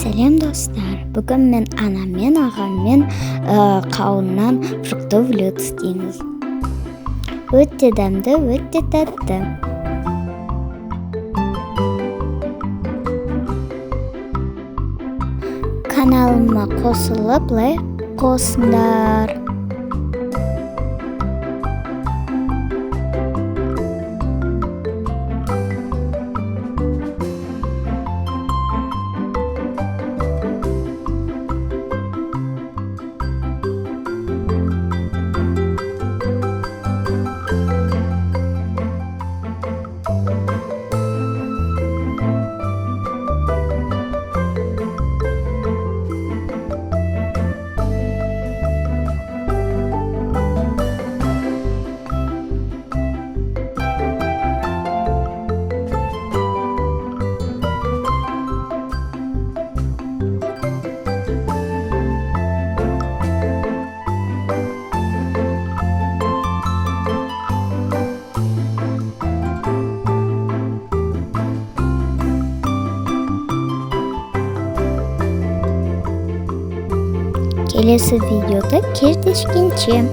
Сәлем достар, бүгін мен анаммен ағаммен қауыннан фруктовый блюдо істейміз. Өте дәмді, өте тәтті. Каналыма қосылып, лайк қосыңдар. Келесі видеода кездескенше.